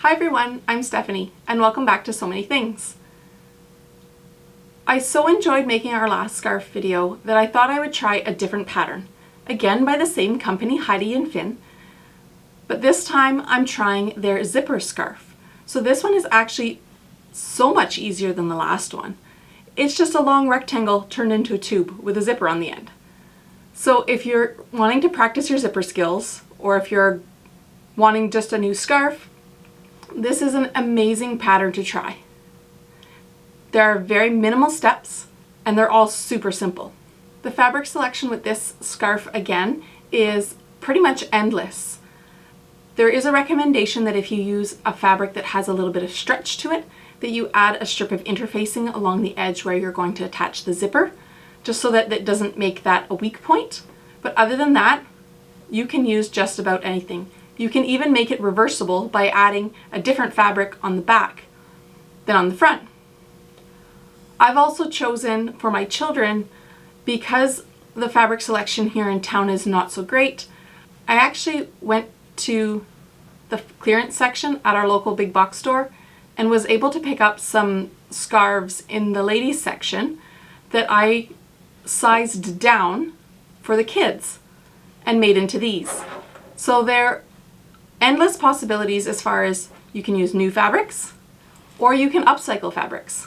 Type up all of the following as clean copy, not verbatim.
Hi everyone, I'm Stephanie and welcome back to So Many Things. I so enjoyed making our last scarf video that I thought I would try a different pattern, again by the same company, Heidi Finn, but this time I'm trying their zipper scarf. So this one is actually so much easier than the last one. It's just a long rectangle turned into a tube with a zipper on the end. So if you're wanting to practice your zipper skills, or if you're wanting just a new scarf, this is an amazing pattern to try. There are very minimal steps and they're all super simple. The fabric selection with this scarf again is pretty much endless. There is a recommendation that if you use a fabric that has a little bit of stretch to it, that you add a strip of interfacing along the edge where you're going to attach the zipper, just so that it doesn't make that a weak point. But other than that, you can use just about anything. You can even make it reversible by adding a different fabric on the back than on the front. I've also chosen for my children, because the fabric selection here in town is not so great, I actually went to the clearance section at our local big box store and was able to pick up some scarves in the ladies section that I sized down for the kids and made into these. So they're endless possibilities as far as you can use new fabrics or you can upcycle fabrics.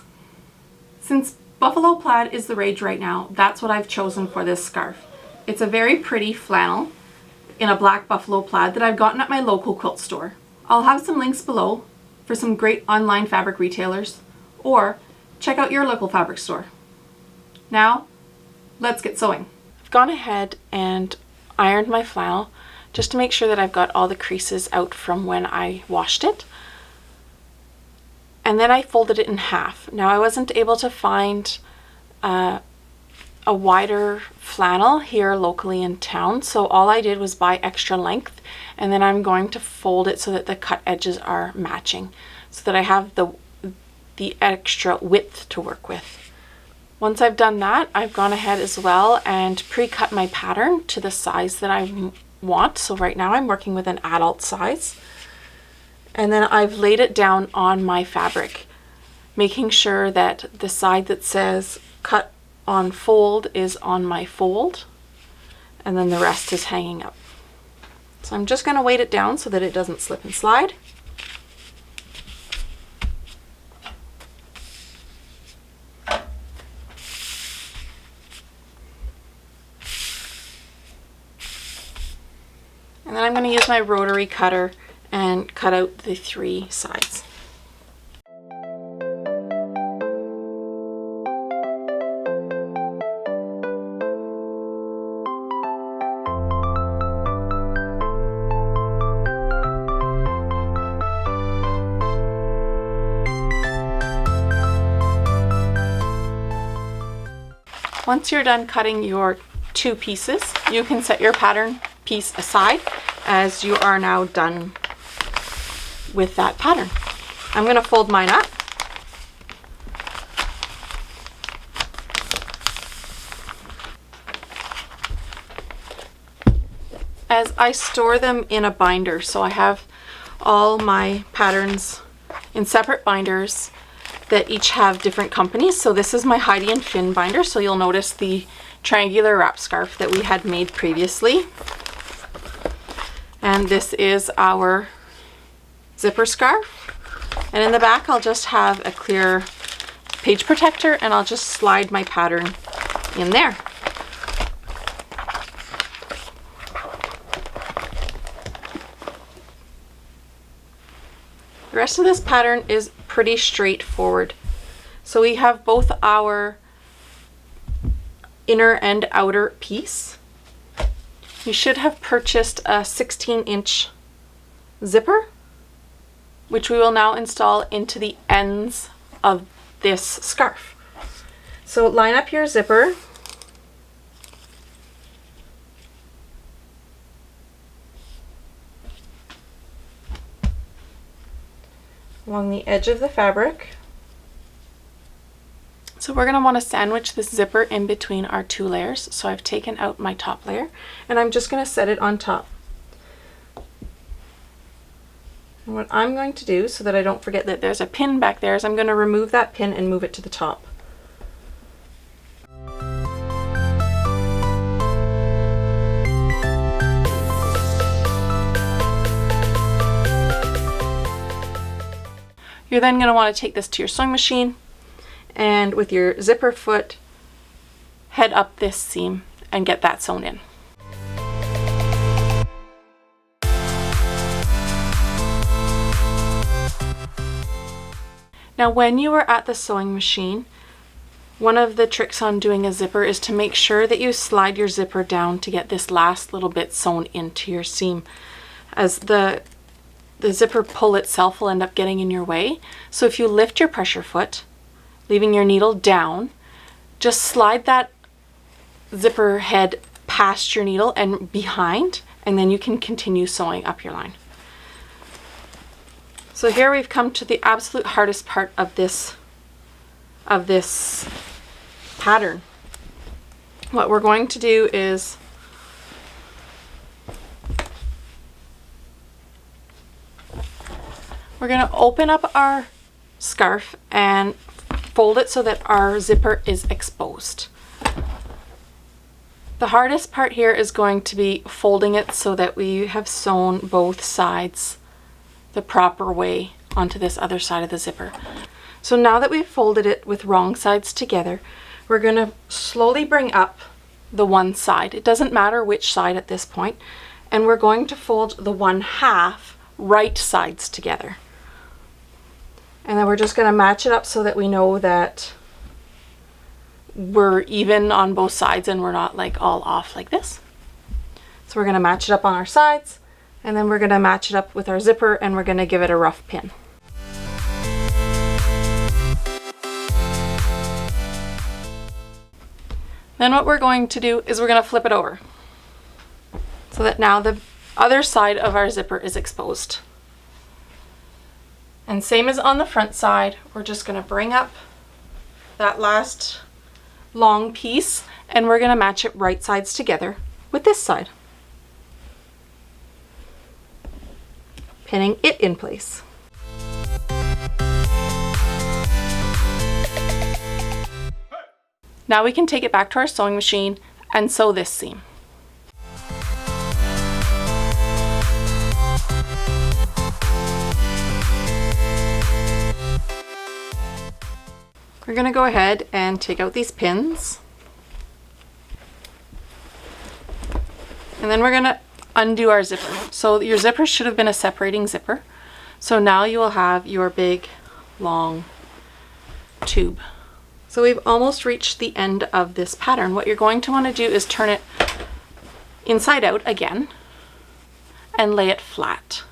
Since buffalo plaid is the rage right now, that's what I've chosen for this scarf. It's a very pretty flannel in a black buffalo plaid that I've gotten at my local quilt store. I'll have some links below for some great online fabric retailers, or check out your local fabric store. Now, let's get sewing. I've gone ahead and ironed my flannel just to make sure that I've got all the creases out from when I washed it. And then I folded it in half. Now I wasn't able to find a wider flannel here locally in town, so all I did was buy extra length, and then I'm going to fold it so that the cut edges are matching, so that I have the extra width to work with. Once I've done that, I've gone ahead as well and pre-cut my pattern to the size that I want. So right now I'm working with an adult size, and then I've laid it down on my fabric, making sure that the side that says cut on fold is on my fold, and then the rest is hanging up. So I'm just going to weight it down so that it doesn't slip and slide. And then I'm going to use my rotary cutter and cut out the 3 sides. Once you're done cutting your 2 pieces, you can set your pattern piece aside, as you are now done with that pattern. I'm going to fold mine up. As I store them in a binder, so I have all my patterns in separate binders that each have different companies. So this is my Heidi Finn binder, so you'll notice the triangular wrap scarf that we had made previously. And this is our zipper scarf. And in the back, I'll just have a clear page protector, and I'll just slide my pattern in there. The rest of this pattern is pretty straightforward. So we have both our inner and outer piece. You should have purchased a 16-inch zipper, which we will now install into the ends of this scarf. So line up your zipper. Along the edge of the fabric. So we're going to want to sandwich this zipper in between our 2 layers. So I've taken out my top layer and I'm just going to set it on top. And what I'm going to do, so that I don't forget that there's a pin back there, is I'm going to remove that pin and move it to the top. You're then going to want to take this to your sewing machine and with your zipper foot, head up this seam and get that sewn in. Now when you are at the sewing machine, one of the tricks on doing a zipper is to make sure that you slide your zipper down to get this last little bit sewn into your seam, as the zipper pull itself will end up getting in your way. So if you lift your pressure foot, leaving your needle down, just slide that zipper head past your needle and behind, and then you can continue sewing up your line. So here we've come to the absolute hardest part of this pattern. What we're going to do is we're going to open up our scarf and fold it so that our zipper is exposed. The hardest part here is going to be folding it so that we have sewn both sides the proper way onto this other side of the zipper. So now that we've folded it with wrong sides together, we're going to slowly bring up the one side. It doesn't matter which side at this point, and we're going to fold the 1/2 right sides together. And then we're just going to match it up so that we know that we're even on both sides and we're not like all off like this. So we're going to match it up on our sides, and then we're going to match it up with our zipper, and we're going to give it a rough pin. Then what we're going to do is we're going to flip it over so that now the other side of our zipper is exposed. And same as on the front side, we're just going to bring up that last long piece and we're going to match it right sides together with this side, pinning it in place. Now we can take it back to our sewing machine and sew this seam. We're going to go ahead and take out these pins. And then we're going to undo our zipper. So your zipper should have been a separating zipper. So now you will have your big, long tube. So we've almost reached the end of this pattern. What you're going to want to do is turn it inside out again and lay it flat.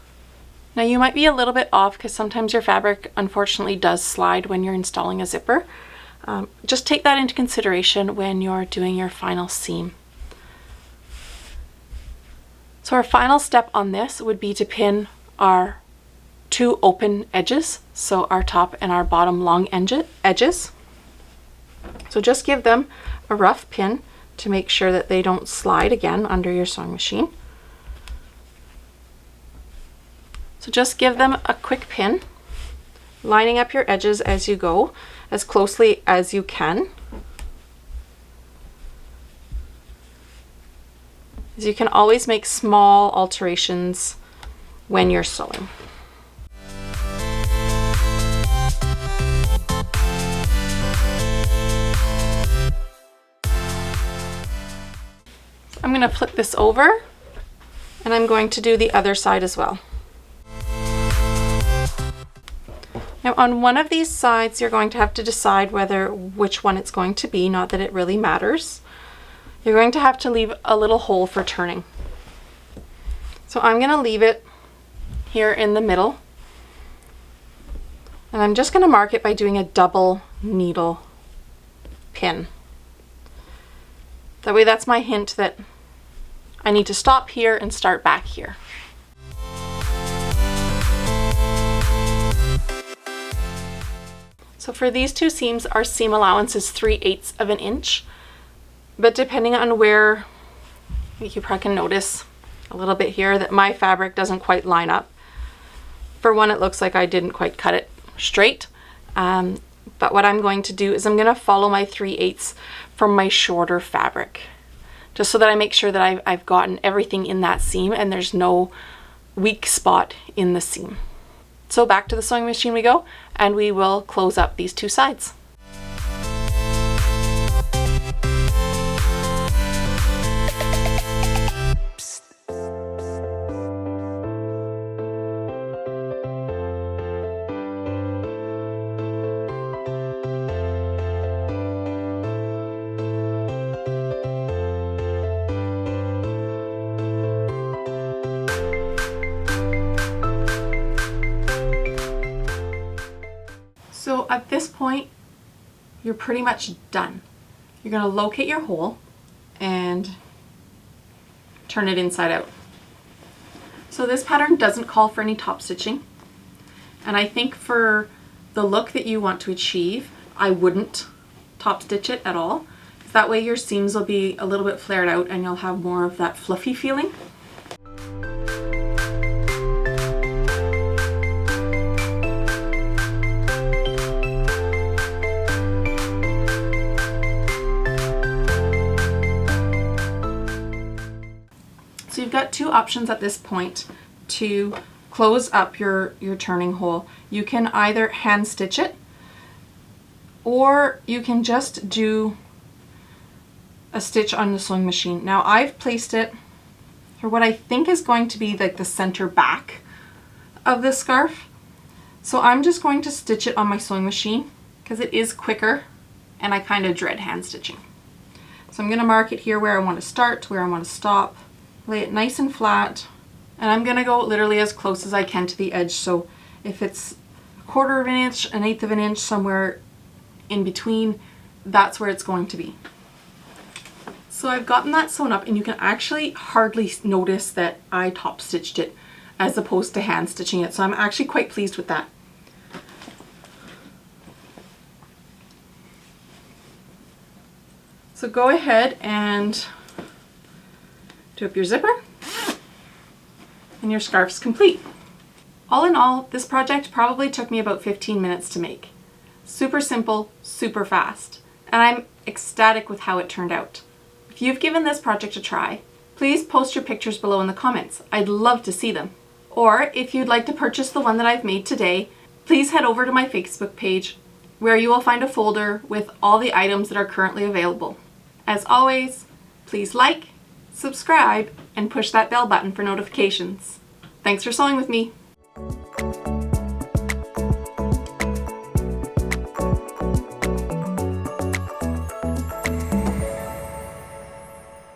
Now you might be a little bit off because sometimes your fabric unfortunately does slide when you're installing a zipper. Just take that into consideration when you're doing your final seam. So our final step on this would be to pin our 2 open edges, so our top and our bottom long edges. So just give them a rough pin to make sure that they don't slide again under your sewing machine. So just give them a quick pin, lining up your edges as you go, as closely as you can. As you can always make small alterations when you're sewing. I'm going to flip this over and I'm going to do the other side as well. Now on one of these sides you're going to have to decide which one it's going to be, not that it really matters. You're going to have to leave a little hole for turning. So I'm going to leave it here in the middle, and I'm just going to mark it by doing a double needle pin. That way that's my hint that I need to stop here and start back here. So for these 2 seams, our seam allowance is 3/8 of an inch, but depending on where, you probably can notice a little bit here that my fabric doesn't quite line up. For one, it looks like I didn't quite cut it straight. But what I'm going to do is I'm going to follow my 3/8 from my shorter fabric, just so that I make sure that I've gotten everything in that seam and there's no weak spot in the seam. So back to the sewing machine we go, and we will close up these two sides. So at this point, you're pretty much done. You're going to locate your hole and turn it inside out. So this pattern doesn't call for any top stitching. And I think for the look that you want to achieve, I wouldn't top stitch it at all. That way your seams will be a little bit flared out and you'll have more of that fluffy feeling. So you've got two options at this point to close up your turning hole. You can either hand stitch it, or you can just do a stitch on the sewing machine. Now I've placed it for what I think is going to be like the center back of the scarf. So I'm just going to stitch it on my sewing machine because it is quicker and I kind of dread hand stitching. So I'm going to mark it here where I want to start, where I want to stop. Lay it nice and flat, and I'm gonna go literally as close as I can to the edge. So if it's 1/4 of an inch, 1/8 of an inch, somewhere in between, that's where it's going to be. So I've gotten that sewn up, and you can actually hardly notice that I top stitched it as opposed to hand stitching it. So I'm actually quite pleased with that. So go ahead and do up your zipper, and your scarf's complete. All in all, this project probably took me about 15 minutes to make. Super simple, super fast, and I'm ecstatic with how it turned out. If you've given this project a try, please post your pictures below in the comments. I'd love to see them. Or if you'd like to purchase the one that I've made today, please head over to my Facebook page, where you will find a folder with all the items that are currently available. As always, please like, subscribe, and push that bell button for notifications. Thanks for sewing with me.